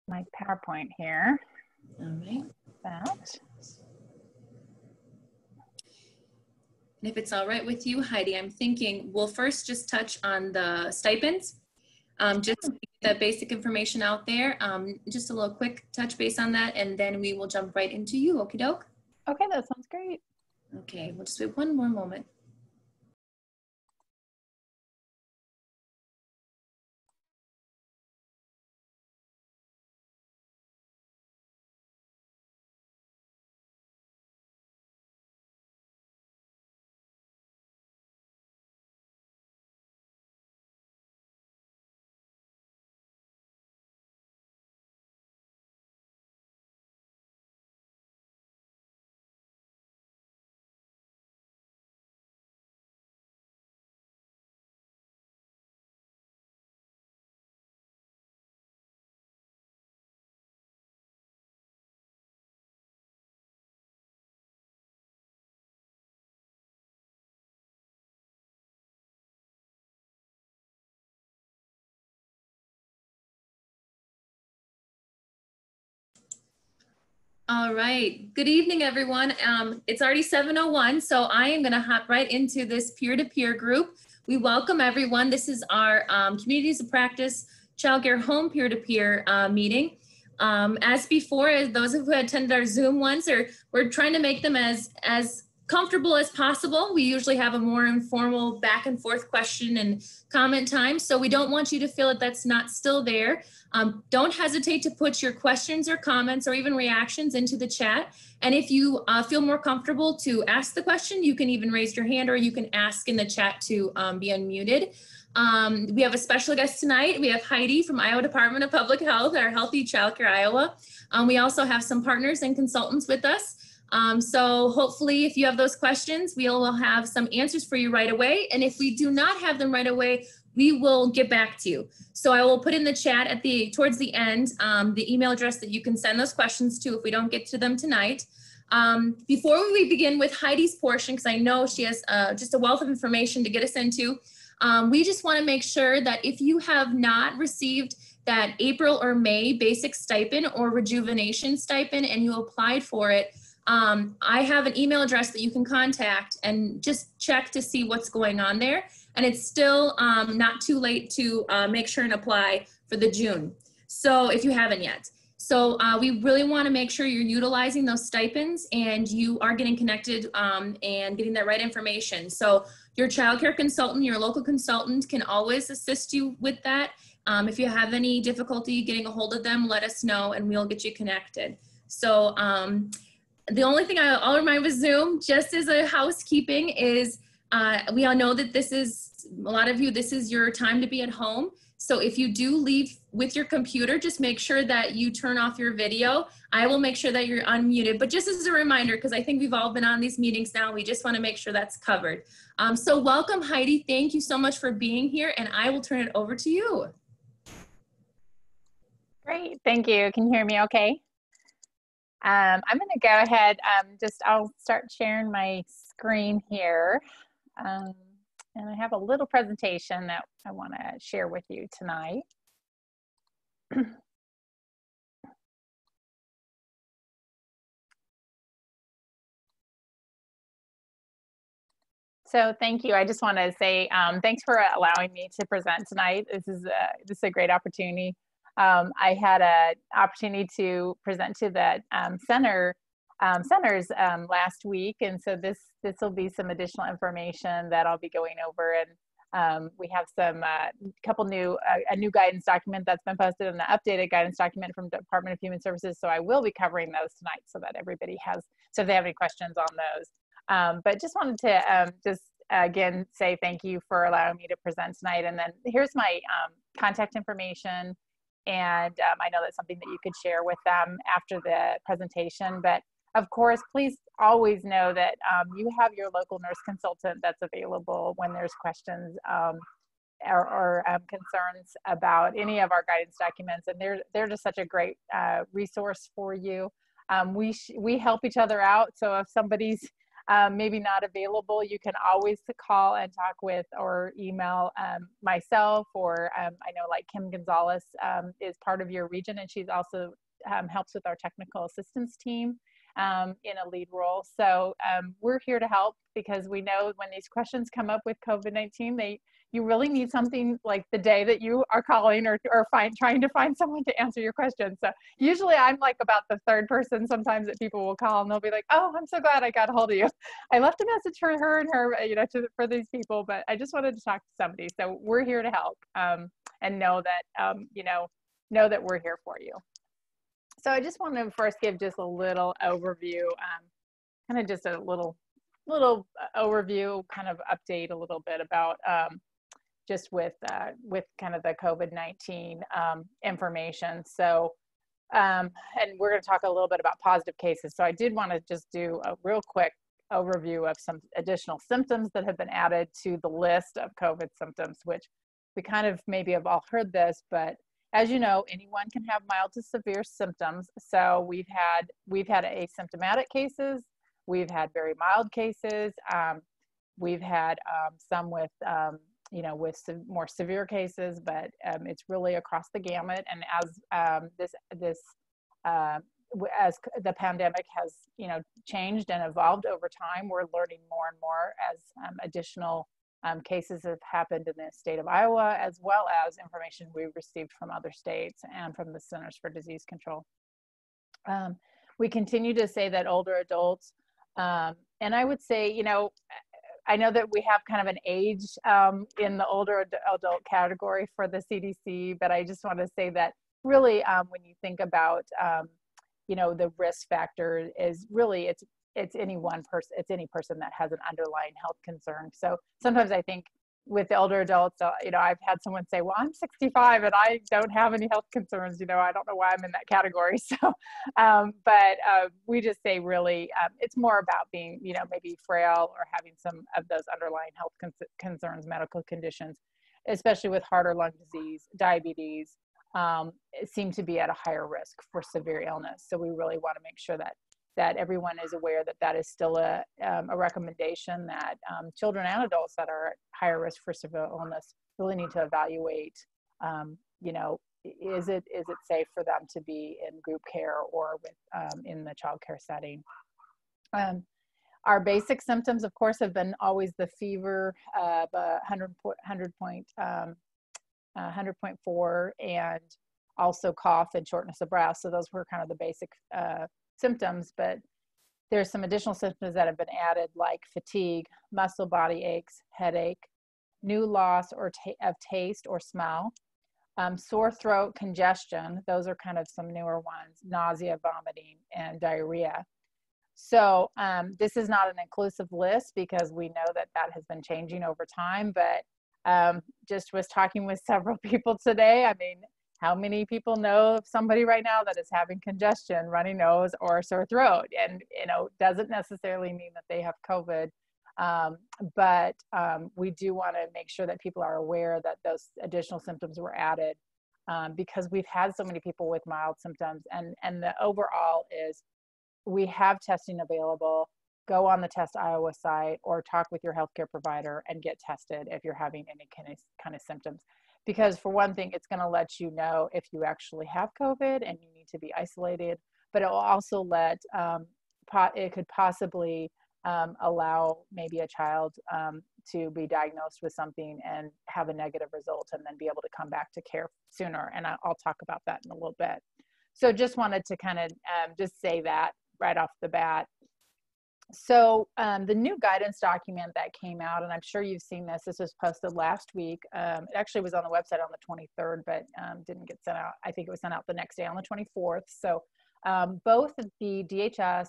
my PowerPoint here. All right. That. And if it's all right with you, Heidi, I'm thinking we'll first just touch on the stipends. Just to get that basic information out there. Just a little quick touch base on that, and then we will jump right into you. Okie doke? Okay, that sounds great. Okay, we'll just wait one more moment. All right, good evening, everyone. It's already 7:01, so I am gonna hop right into this peer-to-peer group. We welcome everyone. This is our Communities of Practice Childcare Home peer-to-peer meeting. As before, as those who attended our Zoom ones, we're trying to make them as comfortable as possible. We usually have a more informal back and forth question and comment time, so we don't want you to feel that that's not still there. Don't hesitate to put your questions or comments or even reactions into the chat. And if you feel more comfortable to ask the question, you can even raise your hand or you can ask in the chat to be unmuted. We have a special guest tonight. We have Heidi from Iowa Department of Public Health, our Healthy Childcare Iowa. We also have some partners and consultants with us. So hopefully if you have those questions, we'll have some answers for you right away. And if we do not have them right away, we will get back to you. So I will put in the chat at towards the end, the email address that you can send those questions to if we don't get to them tonight. Before we begin with Heidi's portion, because I know she has just a wealth of information to get us into, we just want to make sure that if you have not received that April or May basic stipend or rejuvenation stipend and you applied for it, I have an email address that you can contact and just check to see what's going on there. And it's still not too late to make sure and apply for the June. So if you haven't yet. So we really want to make sure you're utilizing those stipends and you are getting connected and getting that right information. So your child care consultant, your local consultant can always assist you with that. If you have any difficulty getting a hold of them, let us know and we'll get you connected. So the only thing I'll remind with Zoom, just as a housekeeping, is we all know that this is, a lot of you, this is your time to be at home. So if you do leave with your computer, just make sure that you turn off your video. I will make sure that you're unmuted, but just as a reminder, because I think we've all been on these meetings now, we just want to make sure that's covered. So welcome, Heidi. Thank you so much for being here, and I will turn it over to you. Great, thank you. Can you hear me okay? I'm going to go ahead, I'll start sharing my screen here. And I have a little presentation that I want to share with you tonight. So thank you. I just want to say thanks for allowing me to present tonight. This is a great opportunity. I had an opportunity to present to the centers last week, and so this will be some additional information that I'll be going over. And we have some a new guidance document that's been posted and an updated guidance document from the Department of Human Services. So I will be covering those tonight so that everybody has, so if they have any questions on those. But just wanted to again say thank you for allowing me to present tonight. And then here's my contact information. And I know that's something that you could share with them after the presentation. But of course, please always know that you have your local nurse consultant that's available when there's questions or concerns about any of our guidance documents. And they're just such a great resource for you. We help each other out. So if somebody's maybe not available, you can always call and talk with or email myself, or I know like Kim Gonzalez is part of your region, and she's also helps with our technical assistance team in a lead role. So we're here to help, because we know when these questions come up with COVID-19, you really need something like the day that you are calling or trying to find someone to answer your question. So usually I'm like about the third person sometimes that people will call, and they'll be like, oh, I'm so glad I got a hold of you. I left a message for her and her, for these people, but I just wanted to talk to somebody. So we're here to help, and know that, know that we're here for you. So I just want to first give just a little overview, kind of just a little overview, kind of update a little bit about just with kind of the COVID-19 information. So, and we're going to talk a little bit about positive cases. So I did want to just do a real quick overview of some additional symptoms that have been added to the list of COVID symptoms, which we kind of maybe have all heard this, but as you know, anyone can have mild to severe symptoms. So we've had asymptomatic cases, we've had very mild cases, we've had some with more severe cases, but it's really across the gamut. And as as the pandemic has changed and evolved over time, we're learning more and more as additional cases have happened in the state of Iowa, as well as information we've received from other states and from the Centers for Disease Control. We continue to say that older adults, and I would say, I know that we have kind of an age in the older adult category for the CDC, but I just want to say that really when you think about, the risk factor is really, it's any one person, it's any person that has an underlying health concern. So sometimes I think with the older adults, I've had someone say, well, I'm 65 and I don't have any health concerns. I don't know why I'm in that category. So, but we just say really, it's more about being, maybe frail or having some of those underlying health concerns, medical conditions, especially with heart or lung disease, diabetes, seem to be at a higher risk for severe illness. So we really want to make sure that everyone is aware that is still a recommendation, that children and adults that are at higher risk for severe illness really need to evaluate, is it safe for them to be in group care or in the child care setting. Our basic symptoms, of course, have been always the fever of 100.4, and also cough and shortness of breath. So those were kind of the basic symptoms, but there's some additional symptoms that have been added, like fatigue, muscle body aches, headache, new loss of taste or smell, sore throat, congestion. Those are kind of some newer ones, nausea, vomiting, and diarrhea. So this is not an inclusive list, because we know that has been changing over time, but just was talking with several people today. I mean, how many people know of somebody right now that is having congestion, runny nose, or sore throat? And, doesn't necessarily mean that they have COVID, but we do want to make sure that people are aware that those additional symptoms were added, because we've had so many people with mild symptoms. And the overall is, we have testing available. Go on the Test Iowa site or talk with your healthcare provider and get tested if you're having any kind of symptoms. Because for one thing, it's going to let you know if you actually have COVID and you need to be isolated, but it will also it could possibly allow maybe a child to be diagnosed with something and have a negative result, and then be able to come back to care sooner. And I'll talk about that in a little bit. So just wanted to kind of just say that right off the bat. So the new guidance document that came out, and I'm sure you've seen this was posted last week. It actually was on the website on the 23rd, but didn't get sent out. I think it was sent out the next day on the 24th. So both the DHS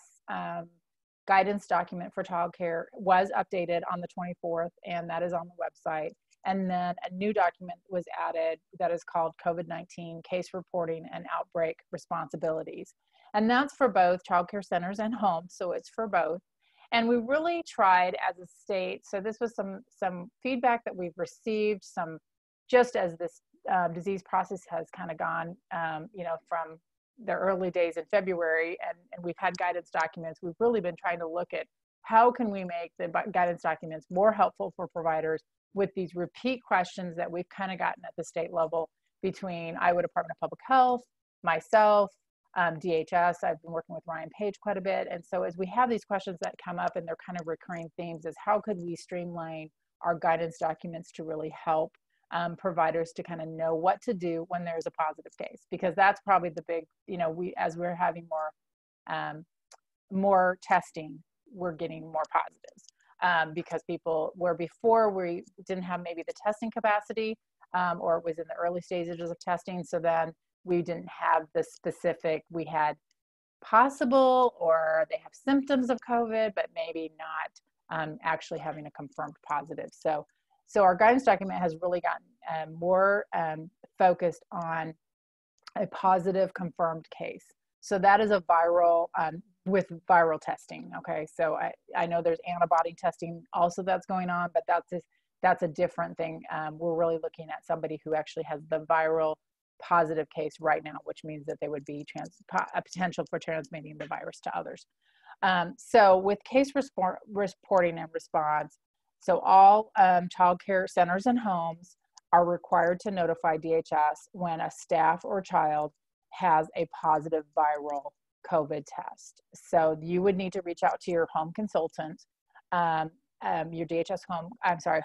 guidance document for childcare was updated on the 24th, and that is on the website. And then a new document was added that is called COVID-19 Case Reporting and Outbreak Responsibilities. And that's for both childcare centers and homes, so it's for both. And we really tried as a state, so this was some feedback that we've received, just as this disease process has kind of gone, from the early days in February, and we've had guidance documents. We've really been trying to look at how can we make the guidance documents more helpful for providers with these repeat questions that we've kind of gotten at the state level between Iowa Department of Public Health, myself, DHS. I've been working with Ryan Page quite a bit. And so as we have these questions that come up and they're kind of recurring themes, is how could we streamline our guidance documents to really help providers to kind of know what to do when there's a positive case? Because that's probably the big, as we're having more testing, we're getting more positives because people, where before we didn't have maybe the testing capacity or it was in the early stages of testing, so then we didn't have the specific, we had possible or they have symptoms of COVID, but maybe not actually having a confirmed positive. So our guidance document has really gotten more focused on a positive confirmed case. So that is a viral, with viral testing, okay? So I know there's antibody testing also that's going on, but that's a different thing. We're really looking at somebody who actually has the viral positive case right now, which means that they would be a potential for transmitting the virus to others. So with case reporting and response, so all child care centers and homes are required to notify DHS when a staff or child has a positive viral COVID test. So you would need to reach out to your home consultant, your DHS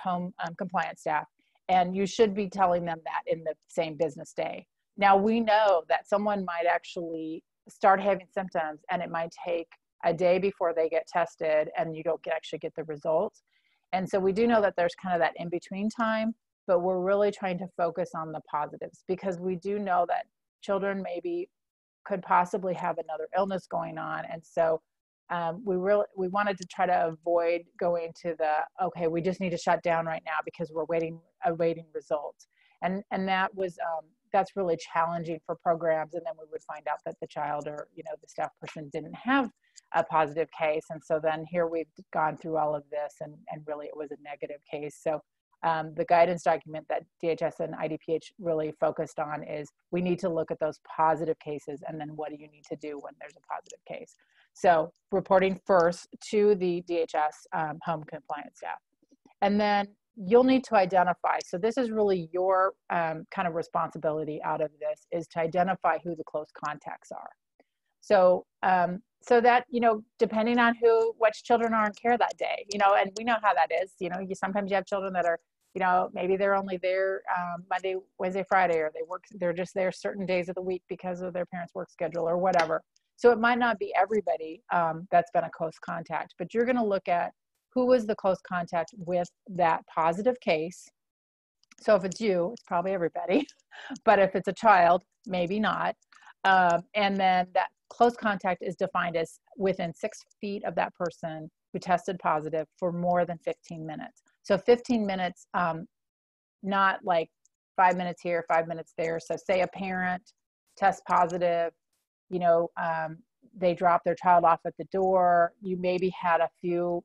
home compliance staff, and you should be telling them that in the same business day. Now we know that someone might actually start having symptoms and it might take a day before they get tested and you don't actually get the results. And so we do know that there's kind of that in-between time, but we're really trying to focus on the positives because we do know that children maybe could possibly have another illness going on. And so we wanted to try to avoid going to okay, we just need to shut down right now because we're awaiting results. And that was, that's really challenging for programs. And then we would find out that the child or, the staff person didn't have a positive case. And so then here we've gone through all of this and really it was a negative case. So the guidance document that DHS and IDPH really focused on is we need to look at those positive cases and then what do you need to do when there's a positive case. So reporting first to the DHS home compliance staff. And then you'll need to identify, so this is really your kind of responsibility out of this, is to identify who the close contacts are. So so that, depending on which children are in care that day, and we know how that is, sometimes you have children that are, maybe they're only there Monday, Wednesday, Friday, or they're just there certain days of the week because of their parents' work schedule or whatever. So it might not be everybody that's been a close contact, but you're going to look at who was the close contact with that positive case. So if it's you, it's probably everybody, but if it's a child, maybe not. And then that close contact is defined as within 6 feet of that person who tested positive for more than 15 minutes. So 15 minutes, not like 5 minutes here, 5 minutes there. So say a parent tests positive, they drop their child off at the door. You maybe had a few,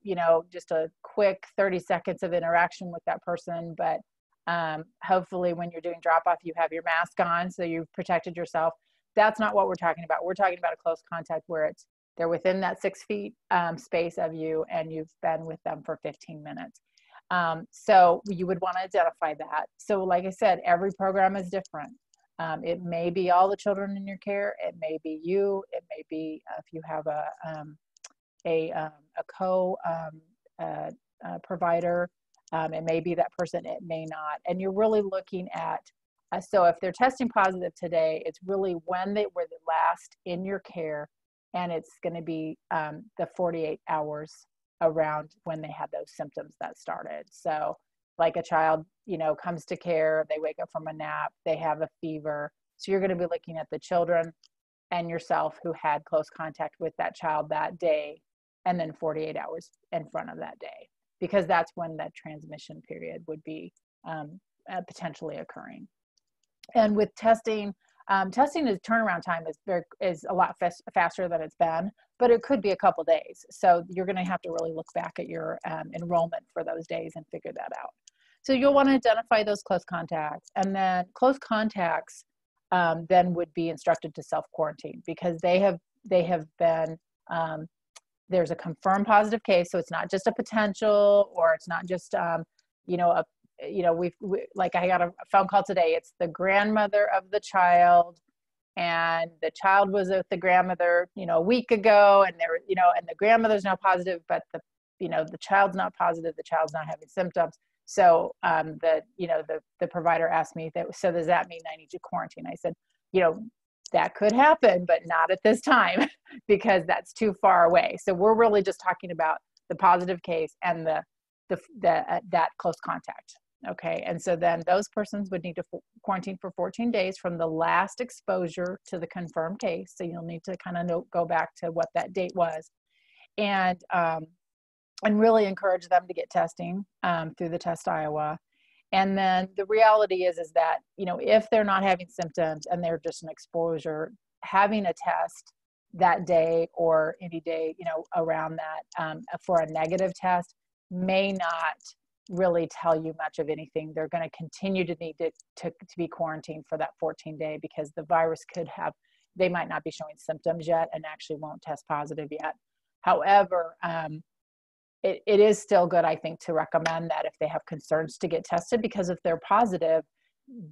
just a quick 30 seconds of interaction with that person, but hopefully when you're doing drop off, you have your mask on, so you've protected yourself. That's not what we're talking about. We're talking about a close contact where they're within that 6 feet space of you and you've been with them for 15 minutes. So you would want to identify that. So like I said, every program is different. It may be all the children in your care. It may be you. It may be if you have a provider. It may be that person. It may not. And you're really looking at, so if they're testing positive today, it's really when they were the last in your care, and it's going to be the 48 hours around when they had those symptoms that started. So like a child, comes to care, they wake up from a nap, they have a fever. So you're going to be looking at the children and yourself who had close contact with that child that day, and then 48 hours in front of that day, because that's when that transmission period would be potentially occurring. And with testing, testing turnaround time is a lot faster than it's been, but it could be a couple days. So you're going to have to really look back at your enrollment for those days and figure that out. So you'll want to identify those close contacts, and then close contacts then would be instructed to self-quarantine because they have been there's a confirmed positive case. So it's not just a potential, or it's not just, you know, like I got a phone call today. It's the grandmother of the child, and the child was with the grandmother, a week ago, and there, and the grandmother's now positive, but the child's not positive. The child's not having symptoms. So the provider asked me so does that mean I need to quarantine? I said, that could happen, but not at this time because that's too far away. So we're really just talking about the positive case and that close contact. Okay. And so then those persons would need to quarantine for 14 days from the last exposure to the confirmed case. So you'll need to kind of go back to what that date was, and really encourage them to get testing through the Test Iowa. And then the reality is that, if they're not having symptoms and they're just an exposure, having a test that day or any day, around that for a negative test may not really tell you much of anything. They're going to continue to need to be quarantined for that 14-day because the virus they might not be showing symptoms yet and actually won't test positive yet. However, it is still good, I think, to recommend that if they have concerns to get tested, because if they're positive,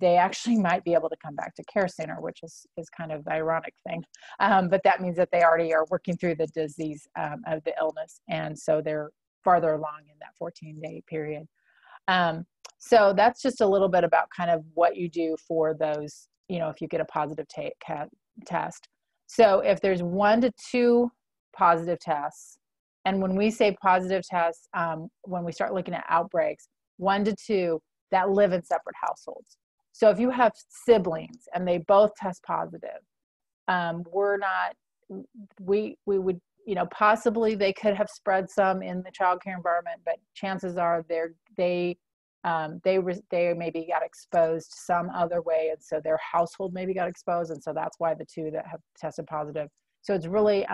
they actually might be able to come back to care center, which is kind of the ironic thing. But that means that they already are working through the disease of the illness. And so they're farther along in that 14-day period. So that's just a little bit about kind of what you do for those, if you get a positive test. So if there's 1 to 2 positive tests, and when we say positive tests, when we start looking at outbreaks, 1 to 2 that live in separate households. So if you have siblings and they both test positive, we would, possibly they could have spread some in the childcare environment, but chances are they maybe got exposed some other way, and so their household maybe got exposed, and so that's why the 2 that have tested positive. So it's really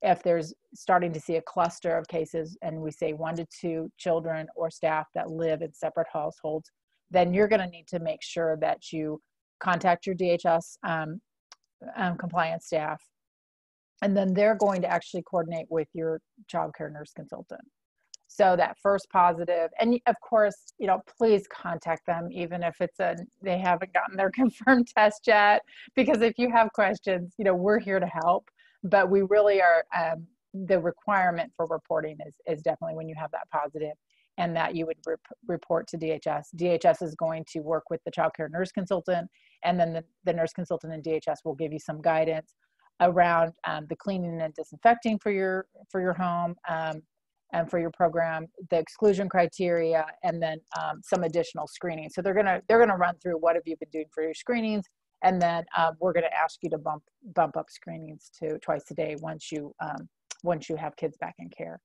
if there's starting to see a cluster of cases, and we say 1 to 2 children or staff that live in separate households, then you're going to need to make sure that you contact your DHS compliance staff, and then they're going to actually coordinate with your child care nurse consultant. So that first positive, and of course, please contact them, even if they haven't gotten their confirmed test yet, because if you have questions, we're here to help. But we really are, the requirement for reporting is definitely when you have that positive, and that you would report to DHS. DHS is going to work with the child care nurse consultant, and then the nurse consultant in DHS will give you some guidance around the cleaning and disinfecting for your home and for your program, the exclusion criteria, and then some additional screening. So they're gonna run through what have you been doing for your screenings. And then we're going to ask you to bump up screenings to twice a day once you have kids back in care.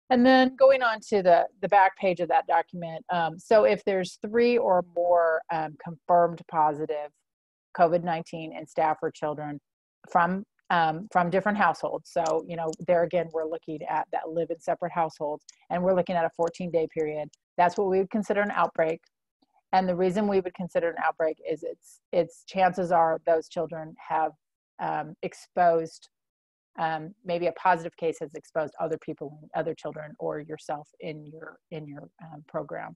And then going on to the back page of that document. So if there's 3 or more confirmed positive COVID-19 in staff or children from different households. So, there again, we're looking at that live in separate households, and we're looking at a 14-day period. That's what we would consider an outbreak. And the reason we would consider an outbreak is it's chances are those children have exposed, maybe a positive case has exposed other people, other children, or yourself in your program.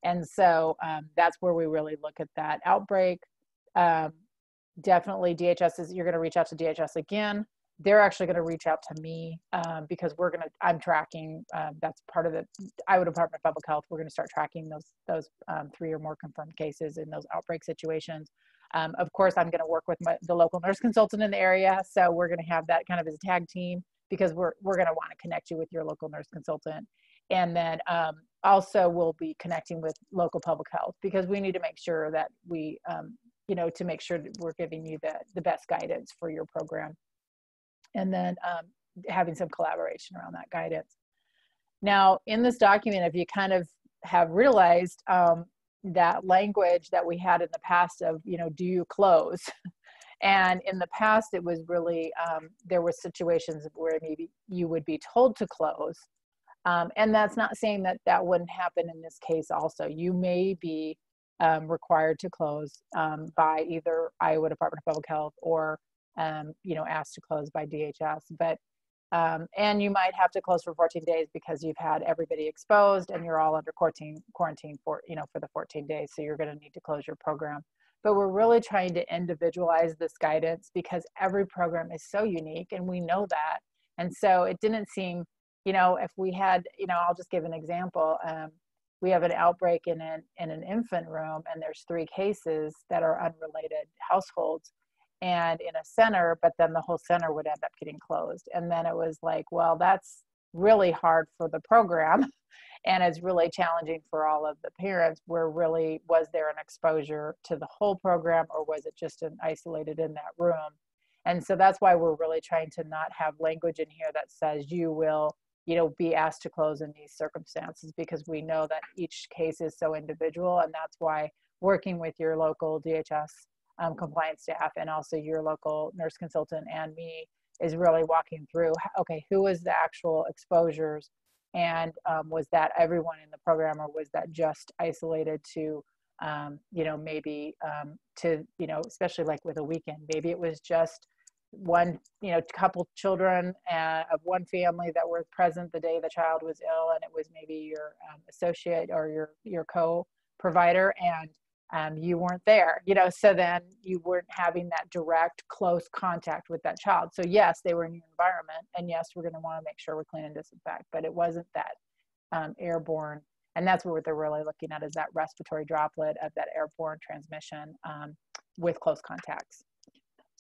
And so that's where we really look at that outbreak. Definitely you're going to reach out to DHS again. They're actually going to reach out to me because I'm tracking, that's part of the Iowa Department of Public Health. We're going to start tracking those 3 or more confirmed cases in those outbreak situations. Of course, I'm going to work with the local nurse consultant in the area. So we're going to have that kind of as a tag team, because we're going to want to connect you with your local nurse consultant. And then also we'll be connecting with local public health, because we need to make sure that we, to make sure that we're giving you the best guidance for your program. And then having some collaboration around that guidance. Now, in this document, if you kind of have realized that language that we had in the past of, do you close? And in the past, it was really, there were situations where maybe you would be told to close. And that's not saying that wouldn't happen in this case also. You may be required to close by either Iowa Department of Public Health or asked to close by DHS. But And you might have to close for 14 days because you've had everybody exposed and you're all under quarantine for, for the 14 days. So you're going to need to close your program. But we're really trying to individualize this guidance because every program is so unique and we know that. And so it didn't seem, if we had, I'll just give an example. We have an outbreak in an infant room and there's 3 cases that are unrelated households and in a center, but then the whole center would end up getting closed. And then it was like, well, that's really hard for the program. And it's really challenging for all of the parents where really, was there an exposure to the whole program or was it just isolated in that room? And so that's why we're really trying to not have language in here that says you will, be asked to close in these circumstances, because we know that each case is so individual. And that's why working with your local DHS compliance staff and also your local nurse consultant and me is really walking through, okay, who was the actual exposures? And was that everyone in the program, or was that just isolated to, maybe to, especially like with a weekend, maybe it was just one, couple children of one family that were present the day the child was ill, and it was maybe your associate or your co-provider, and you weren't there, so then you weren't having that direct close contact with that child. So yes, they were in your environment, and yes, we're going to want to make sure we clean and disinfect, but it wasn't that airborne. And that's what they're really looking at, is that respiratory droplet of that airborne transmission with close contacts.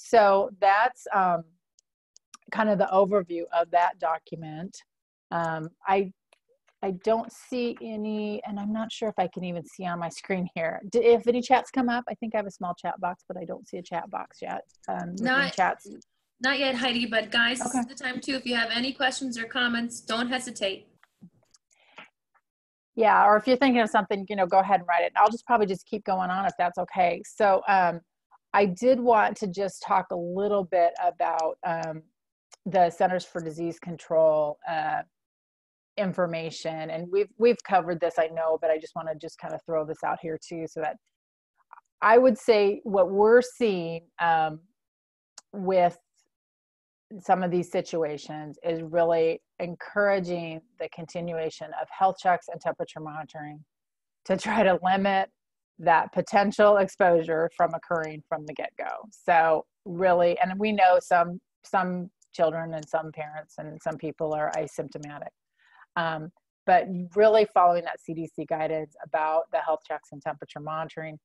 So that's kind of the overview of that document. I don't see any, and I'm not sure if I can even see on my screen here. If any chats come up, I think I have a small chat box, but I don't see a chat box yet. Not yet, Heidi, but guys, okay. This is the time too. If you have any questions or comments, don't hesitate. Yeah, or if you're thinking of something, go ahead and write it. I'll just probably just keep going on if that's okay. So I did want to just talk a little bit about the Centers for Disease Control information, and we've covered this, I know, but I just want to just kind of throw this out here too, so that I would say what we're seeing with some of these situations is really encouraging the continuation of health checks and temperature monitoring to try to limit that potential exposure from occurring from the get-go. So really, and we know some children and some parents and some people are asymptomatic. But really following that CDC guidance about the health checks and temperature monitoring,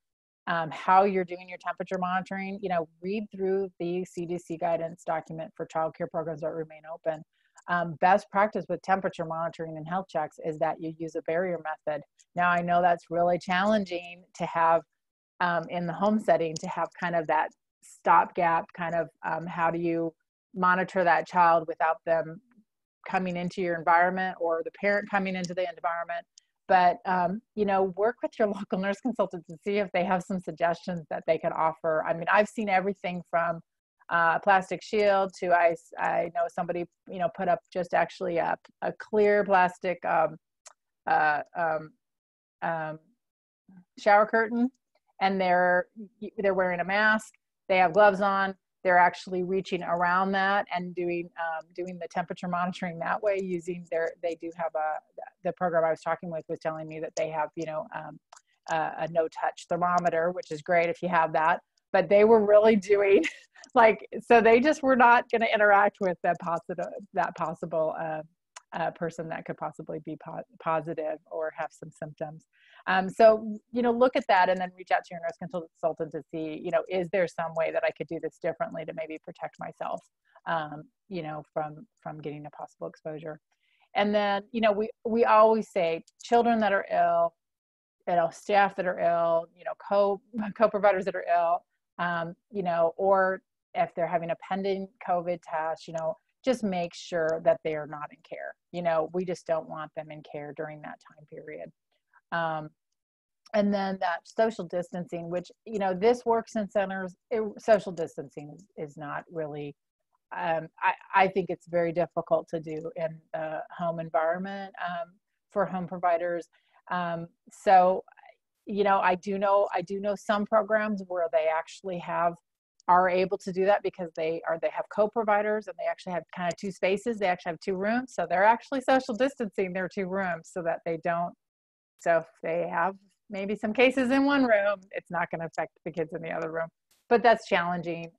how you're doing your temperature monitoring, read through the CDC guidance document for childcare programs that remain open. Best practice with temperature monitoring and health checks is that you use a barrier method. Now, I know that's really challenging to have in the home setting, to have kind of that stopgap kind of how do you monitor that child without them coming into your environment or the parent coming into the environment. But, work with your local nurse consultant to see if they have some suggestions that they can offer. I mean, I've seen everything from plastic shield to I know somebody, put up just actually a clear plastic shower curtain, and they're wearing a mask, they have gloves on, they're actually reaching around that and doing the temperature monitoring that way using they do have the program I was talking with was telling me that they have, a no-touch thermometer, which is great if you have that, but they were really doing so they just were not going to interact with that possible person that could possibly be positive or have some symptoms. So, look at that and then reach out to your nurse consultant to see, is there some way that I could do this differently to maybe protect myself, from getting a possible exposure. And then, we always say children that are ill, staff that are ill, co-providers that are ill, or if they're having a pending COVID test, just make sure that they are not in care. We just don't want them in care during that time period. And then that social distancing, which, this works in centers, social distancing is not really, I think it's very difficult to do in the home environment for home providers. So, I do know some programs where they actually have are able to do that because they have co-providers, and they actually have kind of 2 spaces. They actually have 2 rooms, so they're actually social distancing their 2 rooms so that they don't. So if they have maybe some cases in one room, it's not going to affect the kids in the other room. But that's challenging.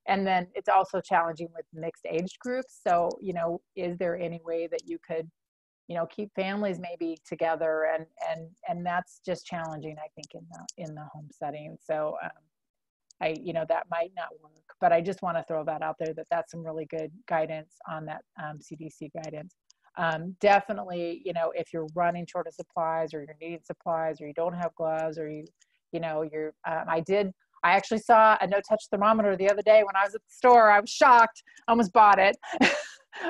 And then it's also challenging with mixed age groups. So, you know, is there any way that you could, you know, keep families maybe together, and that's just challenging, I think, in the home setting. So you know, that might not work, but I just want to throw that out there, that that's some really good guidance on that CDC guidance. Definitely, you know, if you're running short of supplies, or you're needing supplies, or you don't have gloves, or you know, I actually saw a no-touch thermometer the other day when I was at the store. I was shocked, almost bought it.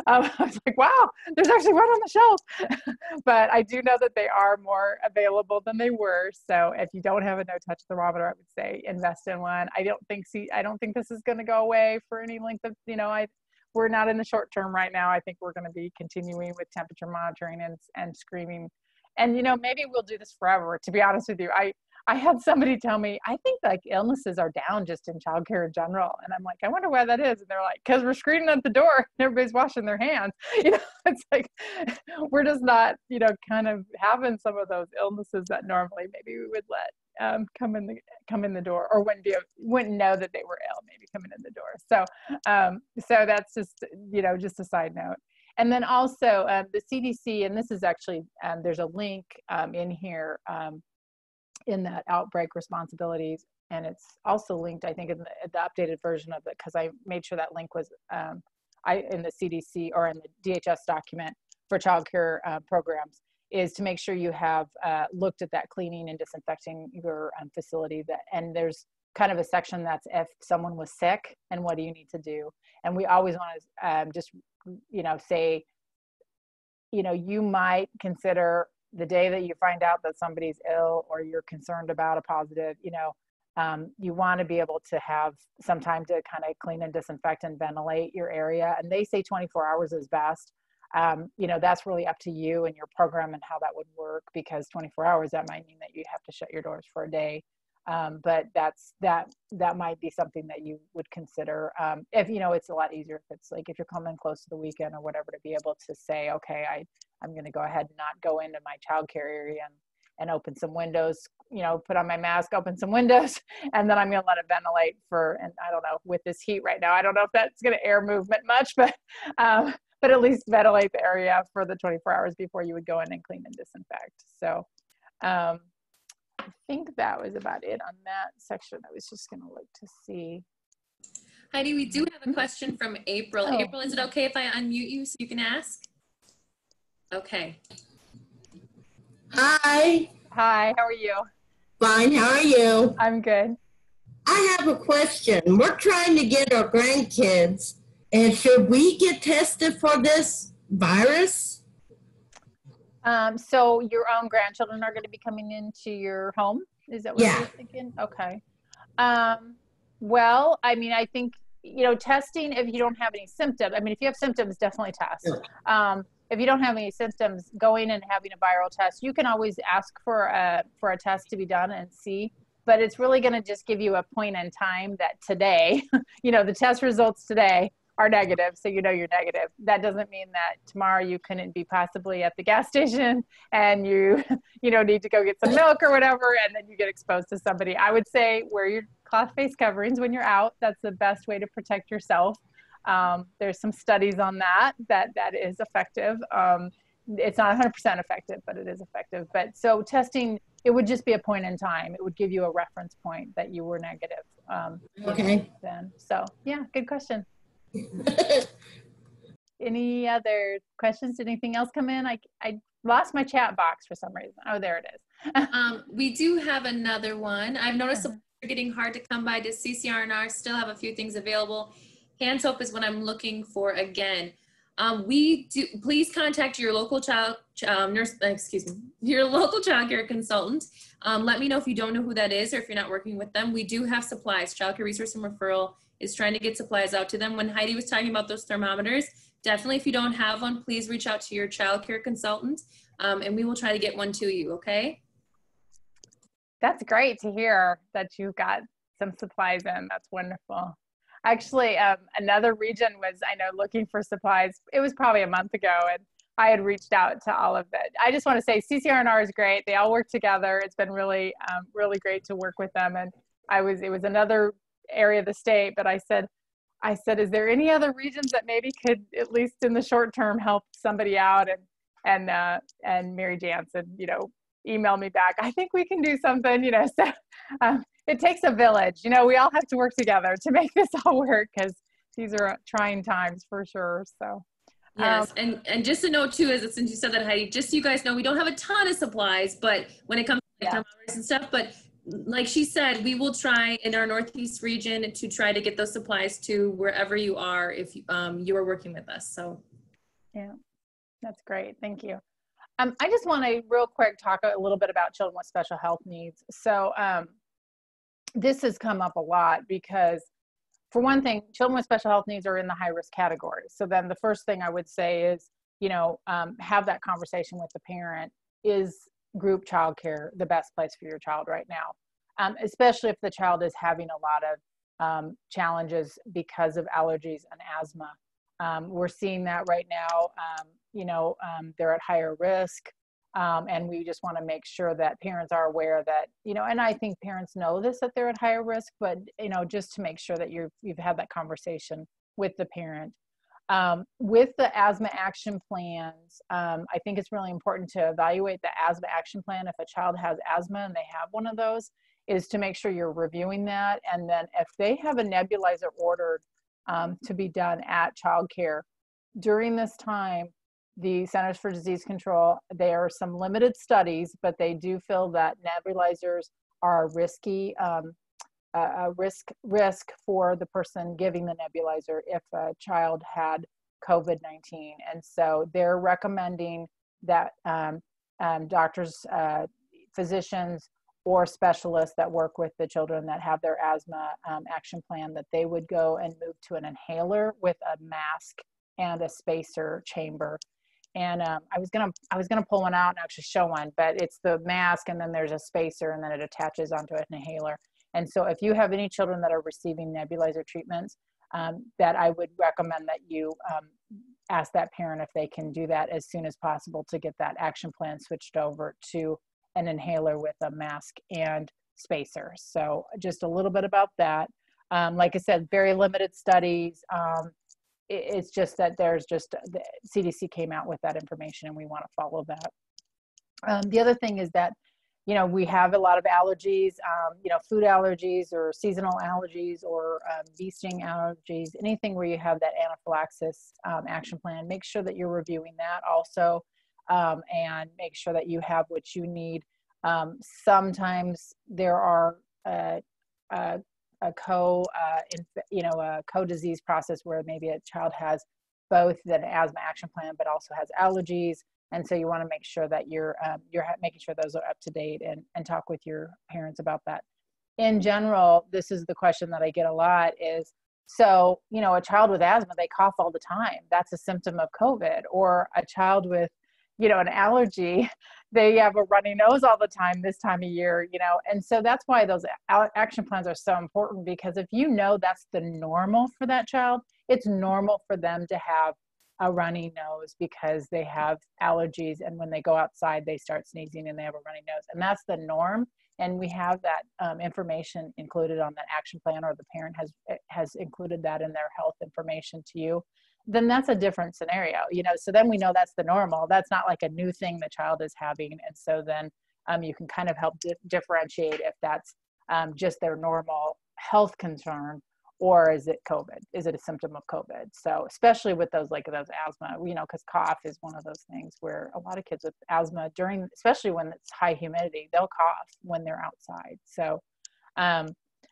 I was like, wow, there's actually one on the shelf. But I do know that they are more available than they were. So if you don't have a no-touch thermometer, I would say invest in one. I don't think this is going to go away for any length of, you know, we're not in the short term right now. I think we're going to be continuing with temperature monitoring and screening. And, you know, maybe we'll do this forever, to be honest with you. I had somebody tell me, I think like illnesses are down just in childcare in general. And I'm like, I wonder why that is. And they're like, because we're screening at the door and everybody's washing their hands. You know, it's like, we're just not, you know, kind of having some of those illnesses that normally maybe we would let come in the door, or wouldn't know that they were ill, maybe coming in the door. So that's just, you know, just a side note. And then also the CDC, and this is actually, there's a link in here in that outbreak responsibilities, and it's also linked, I think, in the updated version of it, because I made sure that link was in the CDC or in the DHS document for childcare programs, is to make sure you have looked at that cleaning and disinfecting your facility. And there's kind of a section that's if someone was sick and what do you need to do. And we always want to just, you know, say, you know, you might consider the day that you find out that somebody's ill or you're concerned about a positive, you know, you want to be able to have some time to kind of clean and disinfect and ventilate your area. And they say 24 hours is best. You know, that's really up to you and your program and how that would work, because 24 hours, that might mean that you have to shut your doors for a day. But that might be something that you would consider. If, you know, it's a lot easier if it's like, if you're coming close to the weekend or whatever, to be able to say, okay, I'm going to go ahead and not go into my childcare area and open some windows, you know, put on my mask, open some windows, and then I'm going to let it ventilate and I don't know, with this heat right now, I don't know if that's going to air movement much, but at least ventilate the area for the 24 hours before you would go in and clean and disinfect. So I think that was about it on that section. I was just going to look to see. Heidi, we do have a question from April. Oh. April, is it okay if I unmute you so you can ask? Okay. Hi. Hi, how are you? Fine, how are you? I'm good. I have a question. We're trying to get our grandkids, and should we get tested for this virus? So your own grandchildren are going to be coming into your home? Is that what you're thinking? Okay. Well, I mean, I think, you know, testing, if you don't have any symptoms, I mean, if you have symptoms, definitely test. If you don't have any symptoms, going and having a viral test, you can always ask for a test to be done and see, but it's really going to just give you a point in time that today, you know, the test results today are negative, so you know you're negative. That doesn't mean that tomorrow you couldn't be possibly at the gas station and you know, need to go get some milk or whatever, and then you get exposed to somebody. I would say wear your cloth face coverings when you're out. That's the best way to protect yourself. There's some studies on that is effective. It's not 100% effective, but it is effective. But so testing, it would just be a point in time. It would give you a reference point that you were negative. Okay. Then, so yeah, good question. Any other questions? Did anything else come in? I lost my chat box for some reason. Oh, there it is. We do have another one. I've noticed they're getting hard to come by. Does CCR&R still have a few things available? Hand soap is what I'm looking for again. Please contact your local your local child care consultant. Let me know if you don't know who that is or if you're not working with them. We do have supplies. Child Care Resource and Referral is trying to get supplies out to them. When Heidi was talking about those thermometers, definitely if you don't have one, please reach out to your child care consultant and we will try to get one to you, okay? That's great to hear that you've got some supplies in. That's wonderful. Actually, another region was, I know, looking for supplies. It was probably a month ago, and I had reached out to all of it. I just want to say CCR&R is great. They all work together. It's been really, really great to work with them. And it was another area of the state, but I said, is there any other regions that maybe could, at least in the short term, help somebody out? And Mary Jansen, emailed me back. I think we can do something, so it takes a village. We all have to work together to make this all work, because these are trying times for sure. So yes, and just a note too, is since you said that, Heidi, just so you guys know, we don't have a ton of supplies, but when it comes to thermometers and stuff, but like she said, we will try in our Northeast region to try to get those supplies to wherever you are if you are working with us. So yeah, that's great. Thank you. I just want to real quick talk a little bit about children with special health needs. So this has come up a lot because, for one thing, children with special health needs are in the high risk category. So then the first thing I would say is, have that conversation with the parent. Is group childcare the best place for your child right now? Especially if the child is having a lot of challenges because of allergies and asthma. We're seeing that right now. They're at higher risk. And we just want to make sure that parents are aware that, and I think parents know this, that they're at higher risk, but, just to make sure that you've had that conversation with the parent. With the asthma action plans, I think it's really important to evaluate the asthma action plan. If a child has asthma and they have one of those, is to make sure you're reviewing that. And then if they have a nebulizer ordered to be done at childcare during this time, the Centers for Disease Control, there are some limited studies, but they do feel that nebulizers are risky, risk for the person giving the nebulizer if a child had COVID-19. And so they're recommending that doctors, physicians, or specialists that work with the children that have their asthma action plan, that they would go and move to an inhaler with a mask and a spacer chamber. And I was gonna pull one out and actually show one, but it's the mask, and then there's a spacer, and then it attaches onto an inhaler. And so if you have any children that are receiving nebulizer treatments, that I would recommend that you ask that parent if they can do that as soon as possible to get that action plan switched over to an inhaler with a mask and spacer. So just a little bit about that. Like I said, very limited studies. It's just that the CDC came out with that information, and we want to follow that. The other thing is that, we have a lot of allergies, food allergies or seasonal allergies or bee sting allergies, anything where you have that anaphylaxis action plan. Make sure that you're reviewing that also, and make sure that you have what you need. Sometimes there are a co-disease process where maybe a child has both an asthma action plan but also has allergies, and so you want to make sure that you're making sure those are up to date, and talk with your parents about that. In general, this is the question that I get a lot is, so a child with asthma, they cough all the time, that's a symptom of COVID. Or a child with an allergy, they have a runny nose all the time this time of year, and so that's why those action plans are so important, because if that's the normal for that child, it's normal for them to have a runny nose because they have allergies, and when they go outside, they start sneezing and they have a runny nose, and that's the norm. And we have that information included on that action plan, or the parent has included that in their health information to you. Then that's a different scenario, so then we know that's the normal. That's not like a new thing the child is having. And so then you can kind of help differentiate if that's just their normal health concern, or is it COVID? Is it a symptom of COVID? So especially with those asthma, because cough is one of those things where a lot of kids with asthma especially when it's high humidity, they'll cough when they're outside. So,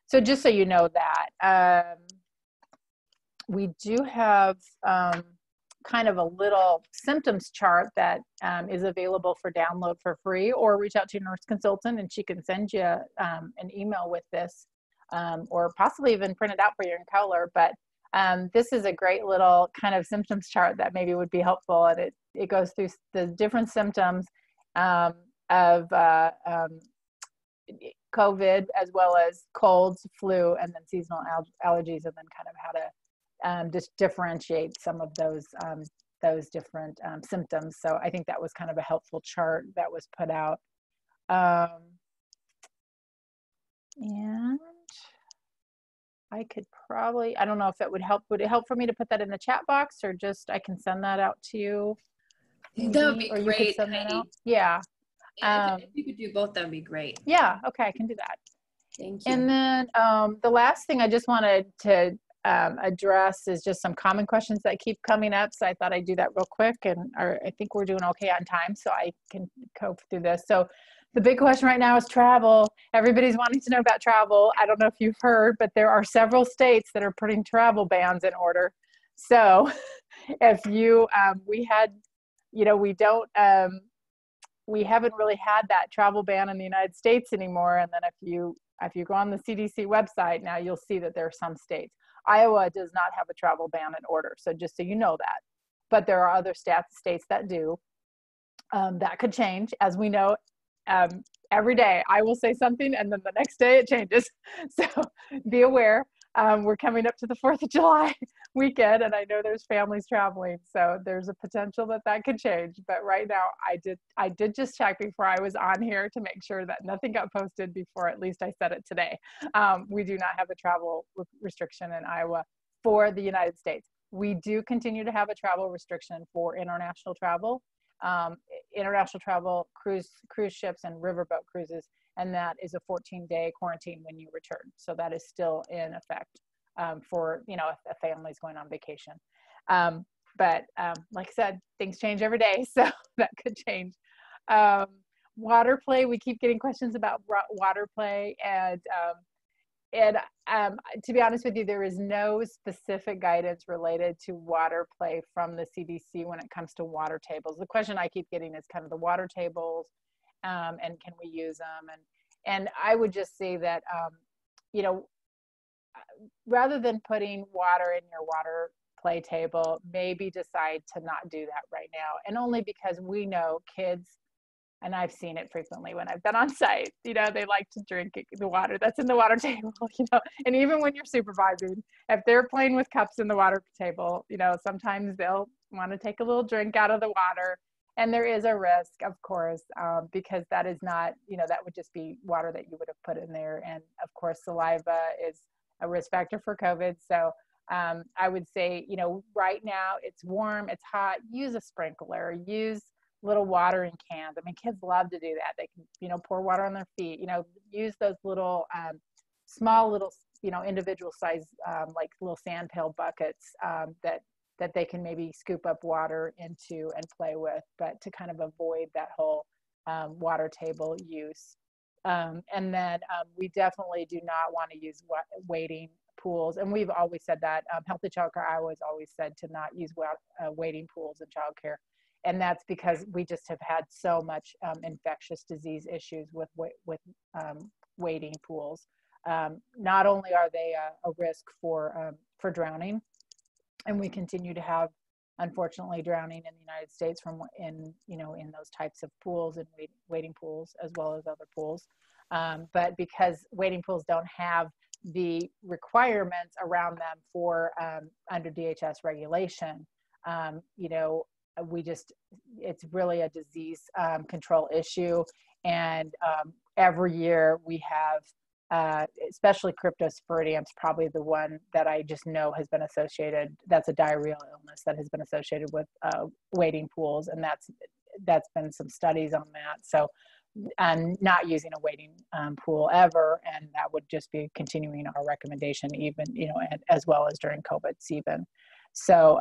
so just so you know that, we do have kind of a little symptoms chart that is available for download for free, or reach out to your nurse consultant and she can send you an email with this, or possibly even print it out for you in color. But this is a great little kind of symptoms chart that maybe would be helpful. And it goes through the different symptoms of COVID, as well as colds, flu, and then seasonal allergies, and then kind of how to just differentiate some of those different symptoms. So I think that was kind of a helpful chart that was put out. And I could probably, I don't know if it would help. Would it help for me to put that in the chat box, or just I can send that out to you? Maybe, that would be or great. You could send that out? Yeah. If you could do both, that would be great. Yeah. Okay, I can do that. Thank you. And then the last thing I just wanted to address is just some common questions that keep coming up. So I thought I'd do that real quick, and I think we're doing okay on time, so I can cope through this. So the big question right now is travel. Everybody's wanting to know about travel. I don't know if you've heard, but there are several states that are putting travel bans in order. So if you, we had, you know, we haven't really had that travel ban in the United States anymore. And then if you go on the CDC website now, you'll see that there are some states. Iowa does not have a travel ban in order, so just so you know that. But there are other states that do. That could change, as we know. Every day I will say something, and then the next day it changes. So be aware. We're coming up to the 4th of July weekend, and I know there's families traveling, so there's a potential that could change. But right now, I did just check before I was on here to make sure that nothing got posted before at least I said it today. We do not have a travel restriction in Iowa for the United States. We do continue to have a travel restriction for international travel. International travel, cruise ships, and riverboat cruises, and that is a 14-day quarantine when you return. So that is still in effect for, you know, if a family's going on vacation. But like I said, things change every day, so that could change. Water play, we keep getting questions about water play, and to be honest with you, there is no specific guidance related to water play from the CDC when it comes to water tables. The question I keep getting is kind of the water tables, and can we use them? And I would just say that, you know, rather than putting water in your water play table, maybe decide to not do that right now. And only because we know kids, and I've seen it frequently when I've been on site, you know, they like to drink the water that's in the water table, you know, and even when you're supervising, if they're playing with cups in the water table, you know, sometimes they'll want to take a little drink out of the water. And there is a risk, of course, because that is not, you know, that would just be water that you would have put in there. And of course, saliva is a risk factor for COVID. So I would say, you know, right now it's warm, it's hot, use a sprinkler, use little watering cans. I mean, kids love to do that. They can, you know, pour water on their feet, you know, use those little small little, you know, individual size, like little sand pail buckets that they can maybe scoop up water into and play with, but to kind of avoid that whole water table use. And then we definitely do not want to use wading pools. And we've always said that. Healthy Childcare Iowa has always said to not use wading pools in childcare. And that's because we just have had so much infectious disease issues with wading pools. Not only are they a risk for drowning, and we continue to have, unfortunately, drowning in the United States in those types of pools and wading pools, as well as other pools. But because wading pools don't have the requirements around them for under DHS regulation, you know, it's really a disease control issue. And every year we have, especially cryptosporidium's probably the one that I just know has been associated, that's a diarrheal illness that has been associated with wading pools. And that's been some studies on that. So not using a wading pool ever. And that would just be continuing our recommendation, even, you know, as well as during COVID even. So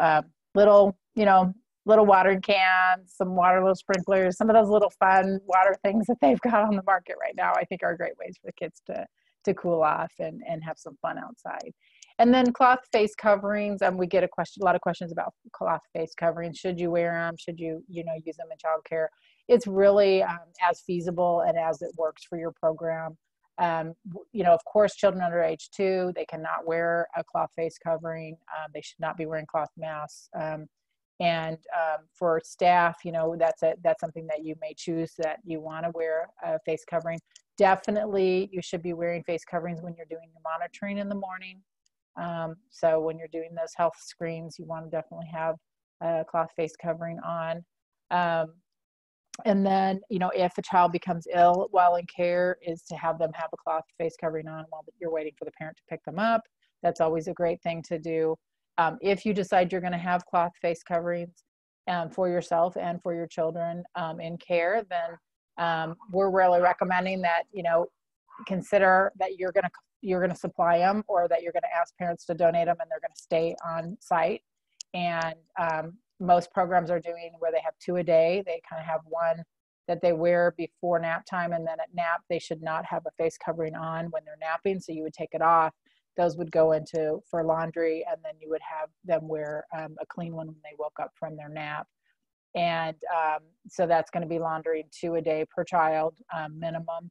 little watering cans, some water, little sprinklers, some of those little fun water things that they've got on the market right now, I think are great ways for the kids to cool off and have some fun outside. And then cloth face coverings. We get a lot of questions about cloth face coverings. Should you wear them? Should you use them in childcare? It's really as feasible and as it works for your program. You know, of course, children under age 2, they cannot wear a cloth face covering. They should not be wearing cloth masks. And for staff, you know, that's something that you may choose, that you want to wear a face covering. Definitely, you should be wearing face coverings when you're doing your monitoring in the morning. So when you're doing those health screens, you want to definitely have a cloth face covering on. And then, you know, if a child becomes ill while in care, is to have them have a cloth face covering on while you're waiting for the parent to pick them up. That's always a great thing to do. If you decide you're going to have cloth face coverings for yourself and for your children in care, then we're really recommending that, you know, consider that you're going to supply them, or that you're going to ask parents to donate them and they're going to stay on site. And most programs are doing where they have 2 a day. They kind of have one that they wear before nap time, and then at nap they should not have a face covering on when they're napping, so you would take it off. Those would go into for laundry, and then you would have them wear a clean one when they woke up from their nap. And so that's going to be laundering 2 a day per child minimum.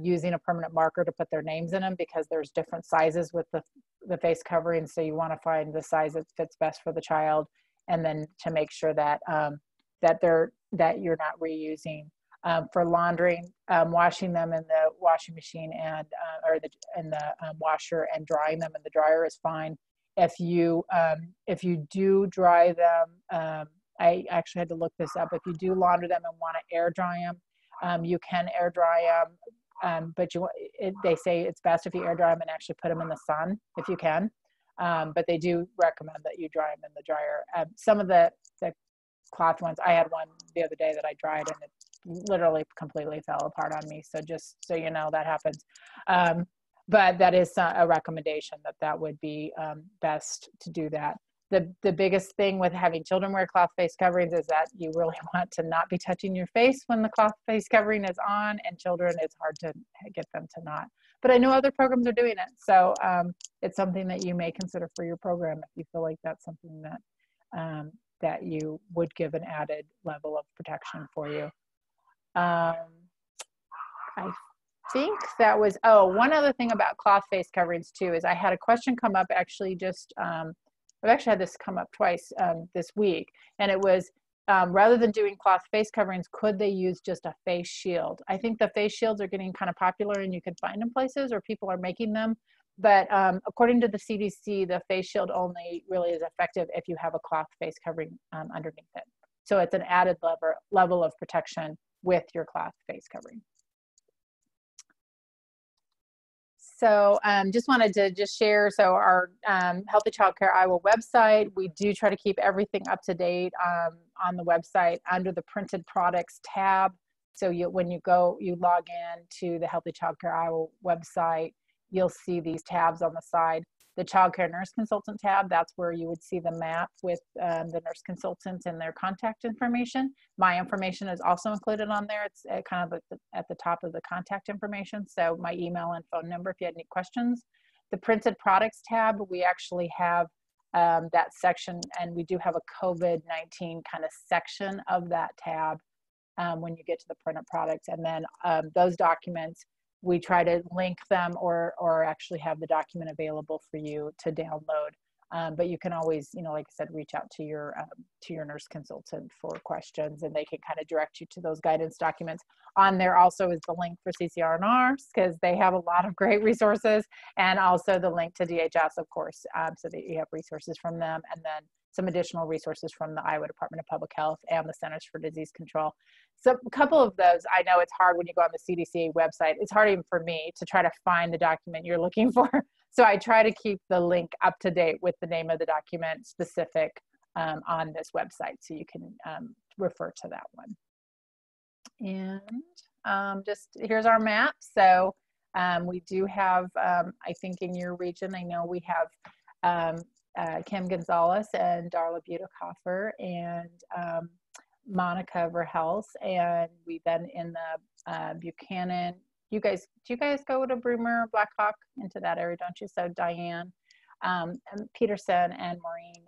Using a permanent marker to put their names in them, because there's different sizes with the face covering, so you want to find the size that fits best for the child, and then to make sure that that you're not reusing. For laundering, washing them in the washing machine and or in the washer, and drying them in the dryer is fine. If you do dry them, I actually had to look this up. If you do launder them and want to air dry them, you can air dry them, but they say it's best if you air dry them and actually put them in the sun if you can. But they do recommend that you dry them in the dryer. Some of the cloth ones, I had one the other day that I dried and it literally completely fell apart on me. So just so you know, that happens. But that is a recommendation that would be best to do that. The biggest thing with having children wear cloth face coverings is that you really want to not be touching your face when the cloth face covering is on, and children, it's hard to get them to not. But I know other programs are doing it. So it's something that you may consider for your program if you feel like that's something that, that you would give an added level of protection for you. I think that was, one other thing about cloth face coverings too, is I had a question come up actually just, I've actually had this come up twice this week, and it was rather than doing cloth face coverings, could they use just a face shield? I think the face shields are getting kind of popular, and you can find them places, or people are making them. But according to the CDC, the face shield only really is effective if you have a cloth face covering underneath it. So it's an added level of protection with your cloth face covering. So just wanted to just share, so our Healthy Childcare Iowa website, we do try to keep everything up to date on the website under the printed products tab. So when you log in to the Healthy Childcare Iowa website, you'll see these tabs on the side. The Child Care Nurse Consultant tab, that's where you would see the map with the nurse consultants and their contact information. My information is also included on there. It's kind of at the top of the contact information. So my email and phone number if you had any questions. The Printed Products tab, we actually have that section, and we do have a COVID-19 kind of section of that tab when you get to the printed products. And then those documents, we try to link them or actually have the document available for you to download. But you can always, you know, like I said, reach out to your nurse consultant for questions, and they can kind of direct you to those guidance documents. On there also is the link for CCR&R, because they have a lot of great resources, and also the link to DHS, of course, so that you have resources from them, and then some additional resources from the Iowa Department of Public Health and the Centers for Disease Control. So a couple of those, I know it's hard when you go on the CDC website. It's hard even for me to try to find the document you're looking for. So I try to keep the link up to date with the name of the document specific on this website, so you can refer to that one. And just here's our map. So we do have, I think in your region, I know we have Kim Gonzalez and Darla Butekhofer and Monica Verhels, and we then in the Buchanan. Do you guys go to Broomer, Blackhawk, into that area, don't you? So Diane and Peterson and Maureen.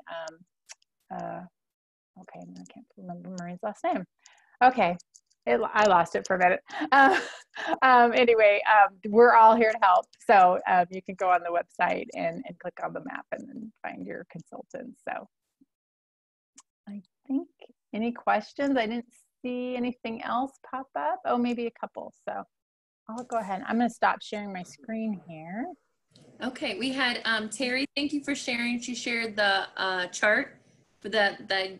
Okay, I can't remember Maureen's last name. Okay, I lost it for a minute. Anyway, we're all here to help. So you can go on the website and click on the map and then find your consultants. So I think, any questions? I didn't see anything else pop up. Oh, maybe a couple. So I'll go ahead. I'm going to stop sharing my screen here. Okay, we had Terry, thank you for sharing. She shared the chart for the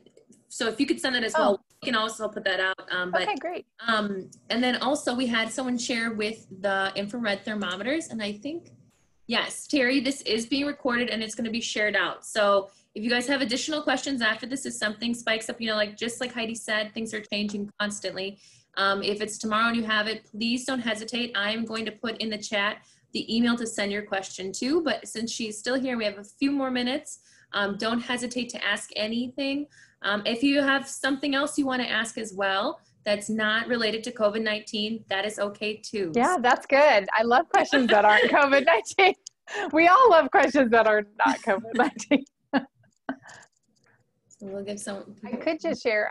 so if you could send that as well, we can also put that out. Okay, great. And then also we had someone share with the infrared thermometers, and I think, yes, Terry, this is being recorded and it's going to be shared out. So if you guys have additional questions after this, if something spikes up, you know, like just like Heidi said, things are changing constantly. If it's tomorrow and you have it, please don't hesitate. I'm going to put in the chat the email to send your question to, but since she's still here, we have a few more minutes. Don't hesitate to ask anything. If you have something else you want to ask as well that's not related to COVID-19, that is okay too. Yeah, that's good. I love questions that aren't COVID-19. We all love questions that are not COVID-19. So we'll give some. I could just share,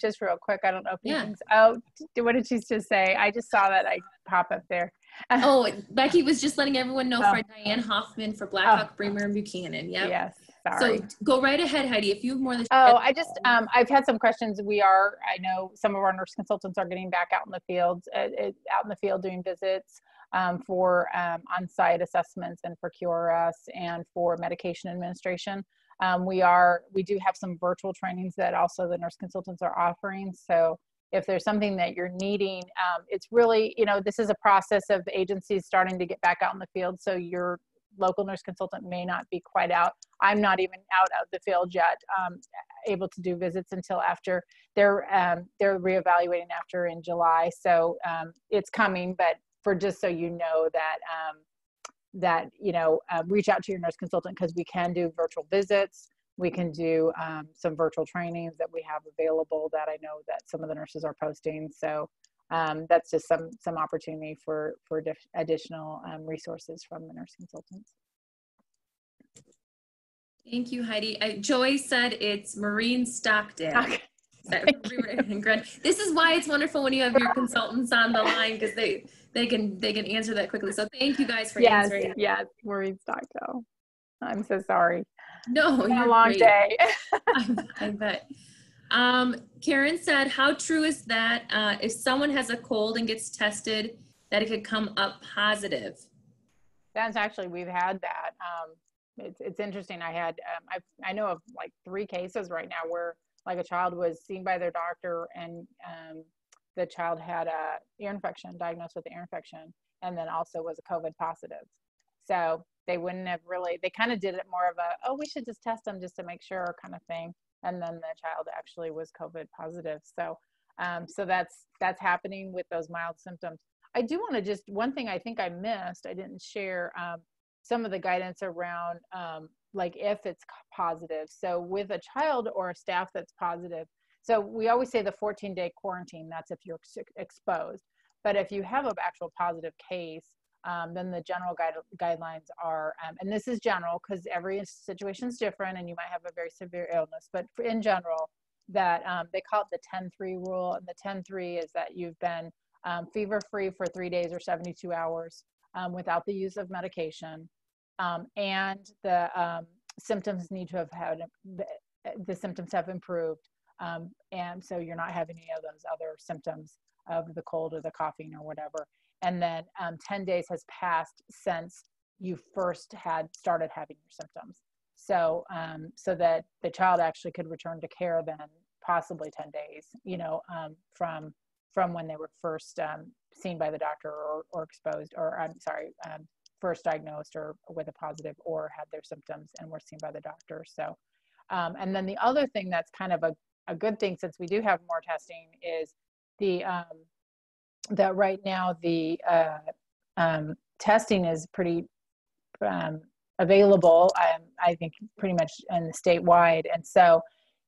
just real quick. I don't know if Yeah. anything's out. What did she just say? I just saw that I pop up there. Oh, Becky was just letting everyone know for Diane Hoffman for Blackhawk, Bremer, and Buchanan. Yep. Yes. Sorry. So go right ahead, Heidi. If you have more than. I just, I've had some questions. I know some of our nurse consultants are getting back out in the field, doing visits for on-site assessments and for QRS and for medication administration. We do have some virtual trainings that also the nurse consultants are offering. So if there's something that you're needing, it's really, this is a process of agencies starting to get back out in the field. So your local nurse consultant may not be quite out. I'm not even out of the field yet, able to do visits until after they're reevaluating after in July. So it's coming, but for just so you know that reach out to your nurse consultant, because we can do virtual visits. We can do some virtual trainings that we have available that I know that some of the nurses are posting. So that's just some opportunity for additional resources from the nurse consultants. Thank you, Heidi. Joy said it's Maureen Stockdale. Okay. This is why it's wonderful when you have your consultants on the line, because they can answer that quickly. So thank you guys for answering. Yes, Maureen Stockdale. I'm so sorry. No, it's been a long day. I bet. Karen said, how true is that if someone has a cold and gets tested, that it could come up positive? That's actually, we've had that. It's interesting. I know of like 3 cases right now where like a child was seen by their doctor and the child had a ear infection, diagnosed with the ear infection, and then also was a COVID positive. So they wouldn't have really, they kind of did it more of a, we should just test them just to make sure kind of thing. And then the child actually was COVID positive. So, so that's happening with those mild symptoms. I do want to just, one thing I think I missed, I didn't share some of the guidance around like if it's positive. So with a child or a staff that's positive, so we always say the 14-day quarantine, that's if you're exposed. But if you have an actual positive case, then the general guidelines are, and this is general because every situation is different and you might have a very severe illness, but in general, that they call it the 10-3 rule. And the 10-3 is that you've been fever-free for 3 days or 72 hours without the use of medication. And the symptoms need to have had, the symptoms have improved. And so you're not having any of those other symptoms of the cold or the coughing or whatever. And then 10 days has passed since you first started having your symptoms. So, so that the child actually could return to care then possibly 10 days, from when they were first seen by the doctor or exposed, or first diagnosed or with a positive or had their symptoms and were seen by the doctor. So, and then the other thing that's kind of a good thing, since we do have more testing, is that right now the testing is pretty available, I think pretty much in the statewide. And so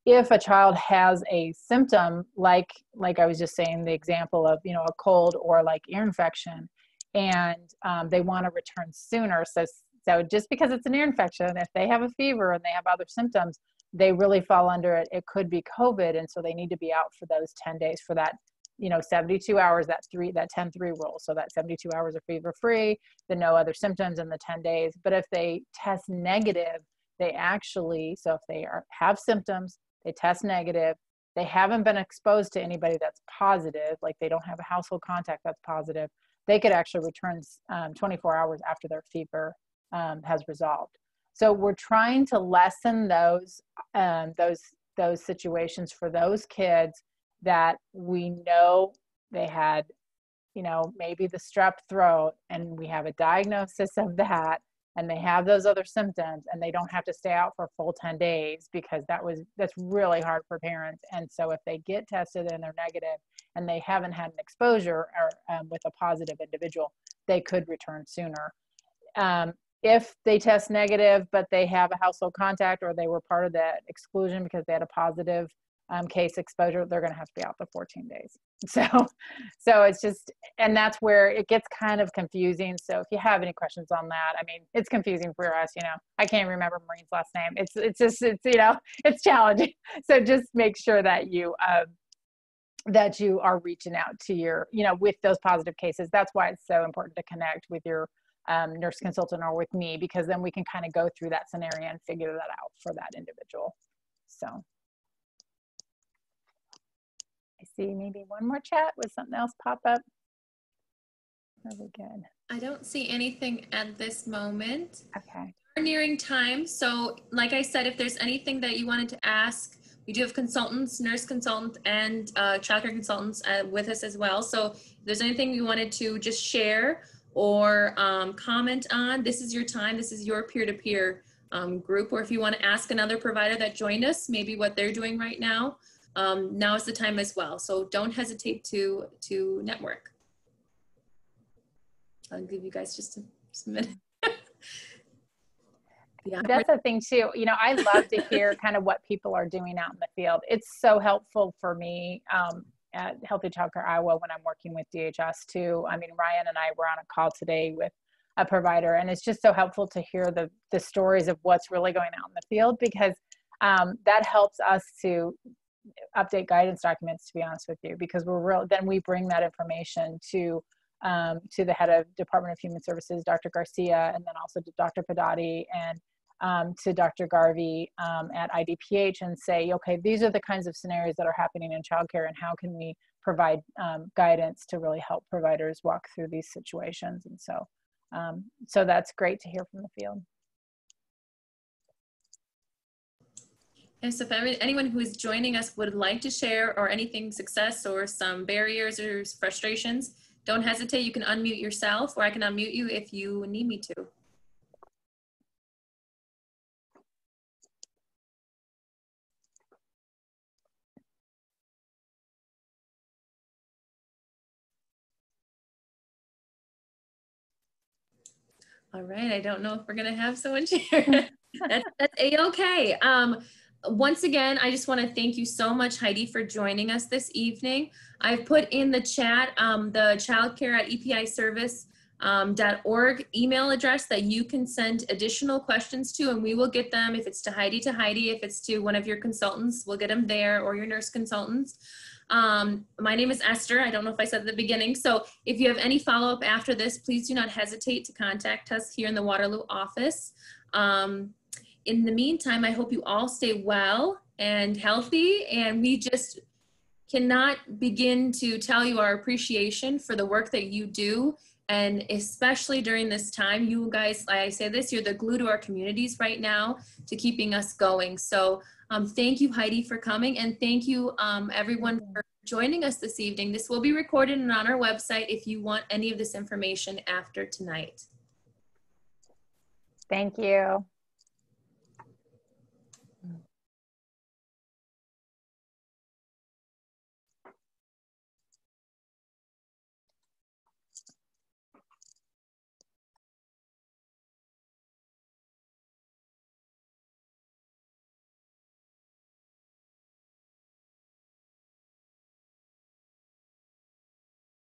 if a child has a symptom, like I was just saying, the example of, a cold or like ear infection, and they want to return sooner. So just because it's an ear infection, if they have a fever and they have other symptoms, they really fall under it. It could be COVID. And so they need to be out for those 10 days for that, 72 hours, that 10-3 rule. So that 72 hours are fever free, the no other symptoms in the 10 days. But if they test negative, they actually, so if they have symptoms, they test negative, they haven't been exposed to anybody that's positive, like they don't have a household contact that's positive, they could actually return 24 hours after their fever has resolved. So we're trying to lessen those situations for those kids that we know they had, you know, maybe the strep throat, and we have a diagnosis of that, and they have those other symptoms, and they don't have to stay out for a full 10 days, because that's really hard for parents. And so if they get tested and they're negative and they haven't had an exposure or with a positive individual, they could return sooner. If they test negative, but they have a household contact, or they were part of that exclusion because they had a positive case exposure, they're going to have to be out for 14 days. So it's just, and that's where it gets kind of confusing. So if you have any questions on that, I mean, it's confusing for us, you know, I can't remember Maureen's last name. It's just, you know, it's challenging. So just make sure that you are reaching out to your, you know, with those positive cases. That's why it's so important to connect with your nurse consultant or with me, because then we can kind of go through that scenario and figure that out for that individual. So I see maybe one more chat with something else pop up. Really good. I don't see anything at this moment. Okay. We're nearing time. So like I said, if there's anything that you wanted to ask, we do have consultants, nurse consultants, and childcare consultants with us as well. So if there's anything you wanted to just share or comment on, this is your time. This is your peer-to-peer group. Or if you want to ask another provider that joined us, maybe what they're doing right now, now is the time as well. So don't hesitate to network. I'll give you guys just a minute. Yeah. That's the thing too. You know, I love to hear kind of what people are doing out in the field. It's so helpful for me at Healthy Childcare Iowa when I'm working with DHS too. I mean, Ryan and I were on a call today with a provider, and it's just so helpful to hear the stories of what's really going on in the field, because that helps us to update guidance documents, to be honest with you, because then we bring that information to the head of Department of Human Services, Dr. Garcia, and then also to Dr. Padati and to Dr. Garvey at IDPH, and say, okay, these are the kinds of scenarios that are happening in childcare, and how can we provide guidance to really help providers walk through these situations. And so that's great to hear from the field. And so if anyone who is joining us would like to share or anything success or some barriers or frustrations, don't hesitate. You can unmute yourself, or I can unmute you if you need me to. All right, I don't know if we're gonna have someone share. That's A-okay. Once again, I just want to thank you so much, Heidi, for joining us this evening. I've put in the chat the childcare@episervice.org email address that you can send additional questions to, and we will get them. If it's to Heidi, if it's to one of your consultants, we'll get them there, or your nurse consultants. My name is Esther. I don't know if I said at the beginning. So if you have any follow-up after this, please do not hesitate to contact us here in the Waterloo office. In the meantime, I hope you all stay well and healthy, and we just cannot begin to tell you our appreciation for the work that you do, and especially during this time. You guys, I say this, you're the glue to our communities right now, to keeping us going. So thank you, Heidi, for coming, and thank you everyone for joining us this evening. This will be recorded and on our website if you want any of this information after tonight. Thank you.